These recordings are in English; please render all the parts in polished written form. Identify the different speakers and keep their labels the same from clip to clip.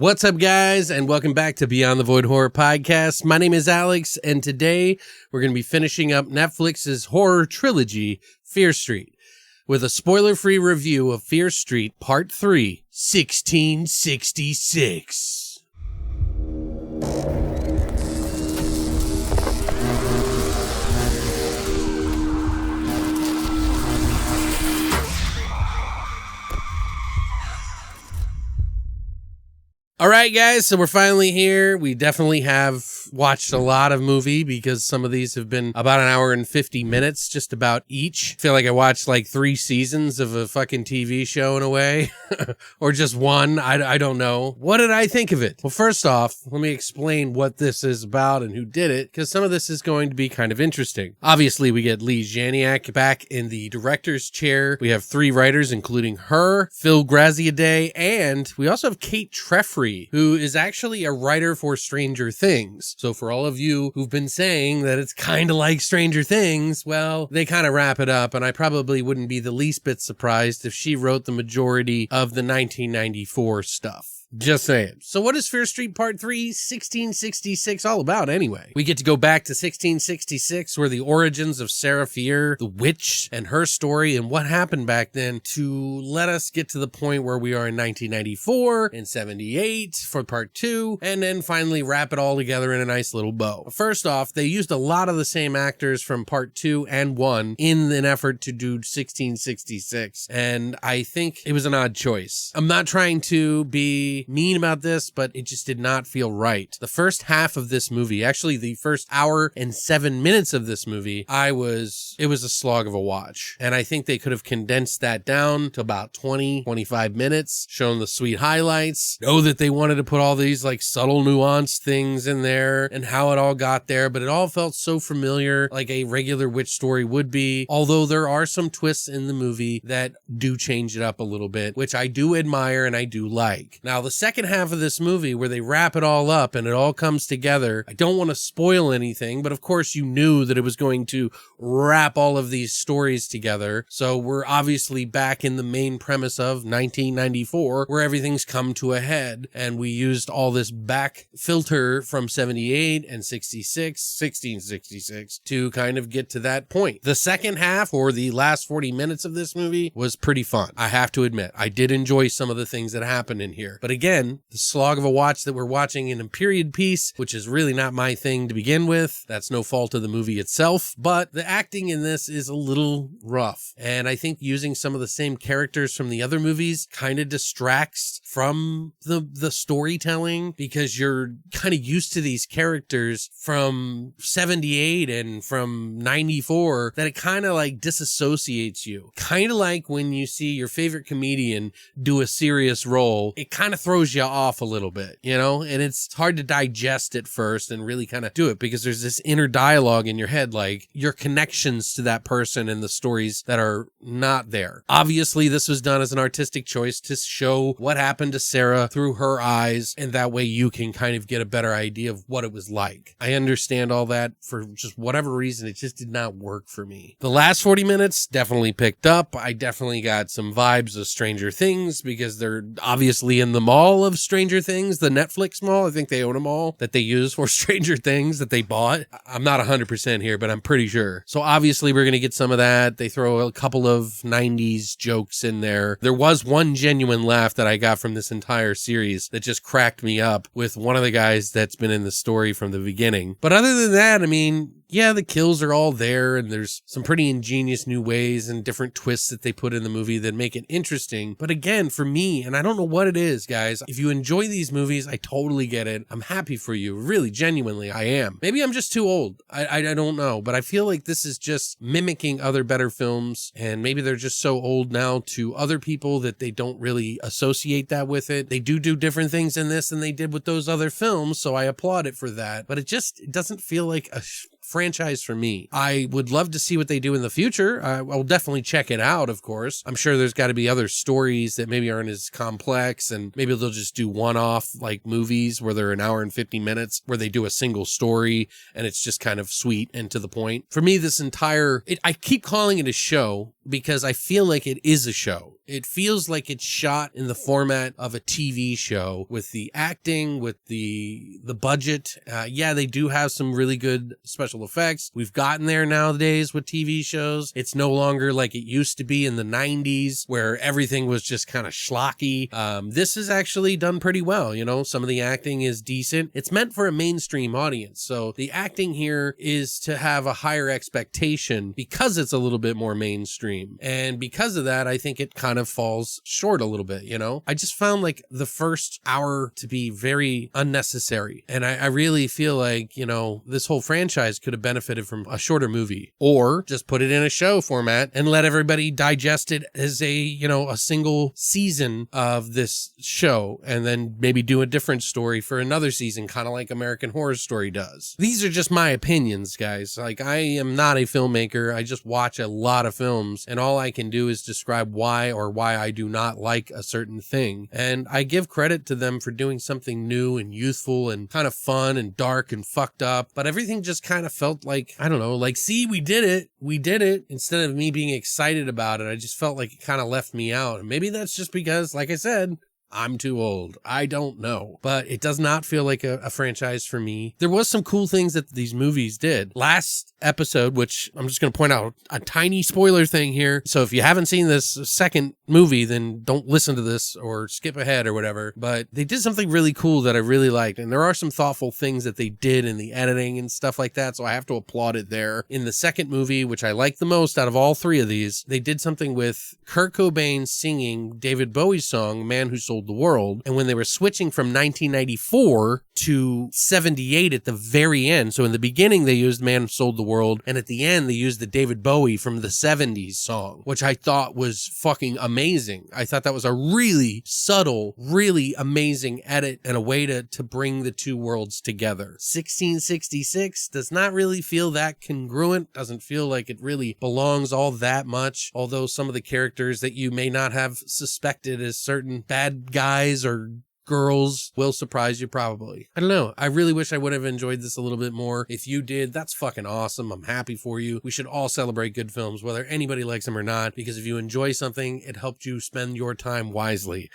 Speaker 1: What's up, guys, and welcome back to Beyond the Void Horror Podcast. My name is Alex, and today we're going to be finishing up Netflix's horror trilogy, Fear Street, with a spoiler-free review of Fear Street Part 3, 1666. All right, guys, so we're finally here. We definitely have watched a lot of movie because some of these have been about an hour and 50 minutes, just about each. I feel like I watched like 3 seasons of a fucking TV show in a way, or just one. I don't know. What did I think of it? Well, first off, let me explain what this is about and who did it, because some of this is going to be kind of interesting. Obviously, we get Lee Janiak back in the director's chair. We have 3 writers, including her, Phil Graziadei, and we also have Kate Treffry, who is actually a writer for Stranger Things. So for all of you who've been saying that it's kind of like Stranger Things, well, they kind of wrap it up, and I probably wouldn't be the least bit surprised if she wrote the majority of the 1994 stuff. Just saying. So what is Fear Street Part 3, 1666 all about anyway? We get to go back to 1666, where the origins of Sarah Fier, the witch, and her story and what happened back then, to let us get to the point where we are in 1994 and 78 for Part 2, and then finally wrap it all together in a nice little bow. First off, they used a lot of the same actors from Part 2 and 1 in an effort to do 1666, and I think it was an odd choice. I'm not trying to be mean about this, but it just did not feel right. The first half of this movie, actually the first hour and 7 minutes of this movie, it was a slog of a watch. And I think they could have condensed that down to about 20-25 minutes, shown the sweet highlights, know that they wanted to put all these like subtle nuanced things in there and how it all got there, but it all felt so familiar, like a regular witch story would be, although there are some twists in the movie that do change it up a little bit, which I do admire and I do like. Now, the second half of this movie, where they wrap it all up and it all comes together, I don't want to spoil anything, but of course you knew that it was going to wrap all of these stories together. So we're obviously back in the main premise of 1994, where everything's come to a head, and we used all this back filter from 78 and 1666 to kind of get to that point. The second half, or the last 40 minutes of this movie, was pretty fun. I have to admit, I did enjoy some of the things that happened in here. But again, the slog of a watch that we're watching in a period piece, which is really not my thing to begin with. That's no fault of the movie itself, but the acting in this is a little rough. And I think using some of the same characters from the other movies kind of distracts from the storytelling, because you're kind of used to these characters from 78 and from 94, that it kind of like disassociates you. Kind of like when you see your favorite comedian do a serious role, it kind of throws you off a little bit, you know, and it's hard to digest at first and really kind of do it, because there's this inner dialogue in your head, like your connections to that person and the stories that are not there. Obviously, this was done as an artistic choice to show what happened to Sarah through her eyes, and that way you can kind of get a better idea of what it was like. I understand all that. For just whatever reason, it just did not work for me. The last 40 minutes definitely picked up. I definitely got some vibes of Stranger Things, because they're obviously in the mall of Stranger Things, the Netflix mall. I think they own them all that they use for Stranger Things that they bought. I'm not 100% here, but I'm pretty sure. So obviously we're going to get some of that. They throw a couple of 90s jokes in there. There was one genuine laugh that I got from this entire series that just cracked me up, with one of the guys that's been in the story from the beginning. But other than that, I mean, yeah, the kills are all there, and there's some pretty ingenious new ways and different twists that they put in the movie that make it interesting. But again, for me, and I don't know what it is, guys, if you enjoy these movies, I totally get it. I'm happy for you. Really, genuinely, I am. Maybe I'm just too old. I don't know, but I feel like this is just mimicking other better films, and maybe they're just so old now to other people that they don't really associate that with it. They do different things in this than they did with those other films, so I applaud it for that. But it doesn't feel like a franchise for me. I would love to see what they do in the future. I will definitely check it out, of course. I'm sure there's got to be other stories that maybe aren't as complex, and maybe they'll just do one-off like movies where they're an hour and 50 minutes where they do a single story and it's just kind of sweet and to the point. For me, this entire, I keep calling it a show because I feel like it is a show. It feels like it's shot in the format of a TV show with the acting, with the budget. Yeah, they do have some really good special effects. We've gotten there nowadays with TV shows. It's no longer like it used to be in the 90s where everything was just kind of schlocky. This is actually done pretty well. You know, some of the acting is decent. It's meant for a mainstream audience. So the acting here is to have a higher expectation because it's a little bit more mainstream. And because of that, I think it kind of falls short a little bit, you know? I just found like the first hour to be very unnecessary. And I really feel like, you know, this whole franchise could have benefited from a shorter movie, or just put it in a show format and let everybody digest it as a, you know, a single season of this show, and then maybe do a different story for another season, kind of like American Horror Story does. These are just my opinions, guys. Like, I am not a filmmaker. I just watch a lot of films, and all I can do is describe why I do not like a certain thing. And I give credit to them for doing something new and youthful and kind of fun and dark and fucked up. But everything just kind of felt like, I don't know, like, see, we did it. We did it. Instead of me being excited about it, I just felt like it kind of left me out. And maybe that's just because, like I said, I'm too old. I don't know. But it does not feel like a franchise for me. There was some cool things that these movies did. Last episode, which I'm just going to point out a tiny spoiler thing here. So if you haven't seen this second movie, then don't listen to this or skip ahead or whatever. But they did something really cool that I really liked. And there are some thoughtful things that they did in the editing and stuff like that. So I have to applaud it there. In the second movie, which I like the most out of all three of these, they did something with Kurt Cobain singing David Bowie's song, Man Who Sold the World. And when they were switching from 1994 to 78 at the very end, so in the beginning they used Man Who Sold the World, and at the end they used the David Bowie from the 70s song, which I thought was fucking amazing. I thought that was a really subtle, really amazing edit and a way to bring the two worlds together. 1666 does not really feel that congruent, doesn't feel like it really belongs all that much, although some of the characters that you may not have suspected as certain bad guys or girls will surprise you probably. I don't know. I really wish I would have enjoyed this a little bit more. If you did, that's fucking awesome. I'm happy for you. We should all celebrate good films, whether anybody likes them or not, because if you enjoy something, it helped you spend your time wisely.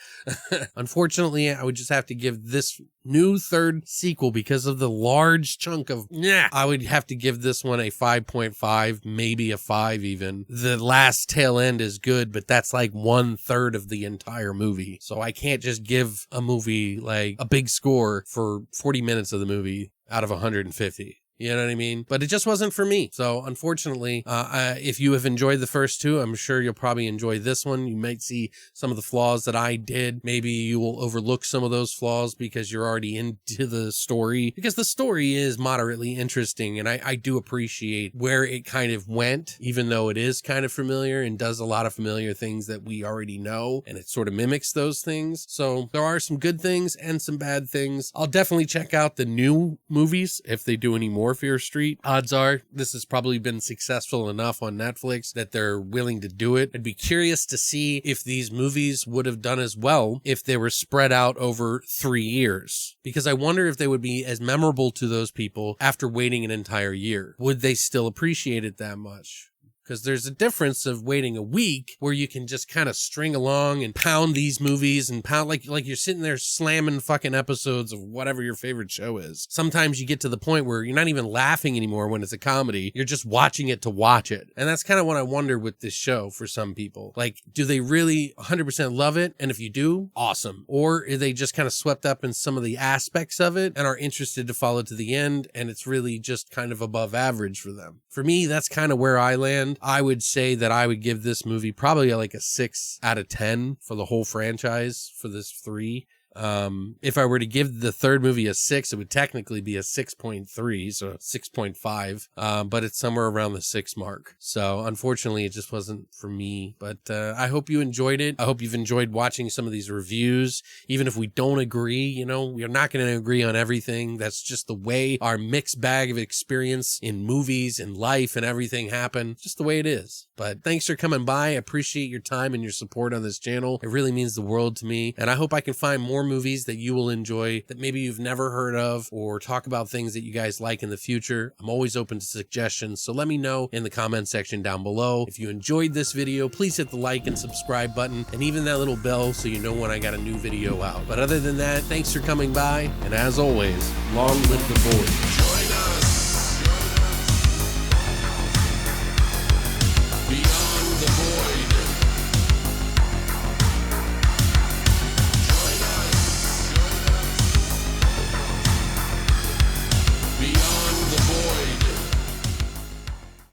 Speaker 1: Unfortunately, I would just have to give this new third sequel, because of the large chunk of I would have to give this one a 5.5, maybe a 5 even. The last tail end is good, but that's like 1/3 of the entire movie. So I can't just give a movie like a big score for 40 minutes of the movie out of 150. You know what I mean? But it just wasn't for me. So unfortunately, if you have enjoyed the first two, I'm sure you'll probably enjoy this one. You might see some of the flaws that I did. Maybe you will overlook some of those flaws because you're already into the story, because the story is moderately interesting. And I do appreciate where it kind of went, even though it is kind of familiar and does a lot of familiar things that we already know. And it sort of mimics those things. So there are some good things and some bad things. I'll definitely check out the new movies if they do any more Fear Street. Odds are this has probably been successful enough on Netflix that they're willing to do it. I'd be curious to see if these movies would have done as well if they were spread out over 3 years, because I wonder if they would be as memorable to those people after waiting an entire year. Would they still appreciate it that much? Because there's a difference of waiting a week where you can just kind of string along and pound these movies and pound like you're sitting there slamming fucking episodes of whatever your favorite show is. Sometimes you get to the point where you're not even laughing anymore when it's a comedy. You're just watching it to watch it. And that's kind of what I wonder with this show for some people. Like, do they really 100% love it? And if you do, awesome. Or are they just kind of swept up in some of the aspects of it and are interested to follow to the end, and it's really just kind of above average for them? For me, that's kind of where I land. I would say that I would give this movie probably like a 6 out of 10 for the whole franchise for this 3. If I were to give the third movie a 6, it would technically be a 6.3, so 6.5, but it's somewhere around the 6 mark. So unfortunately, it just wasn't for me, but I hope you enjoyed it. I hope you've enjoyed watching some of these reviews. Even if we don't agree, you know, we're not going to agree on everything. That's just the way our mixed bag of experience in movies and life and everything happen. Just the way it is. But thanks for coming by. I appreciate your time and your support on this channel. It really means the world to me. And I hope I can find more movies that you will enjoy that maybe you've never heard of, or talk about things that you guys like in the future. I'm always open to suggestions, so let me know in the comment section down below. If you enjoyed this video, please hit the like and subscribe button, and even that little bell so you know when I got a new video out. But other than that, thanks for coming by, and as always, long live the boys.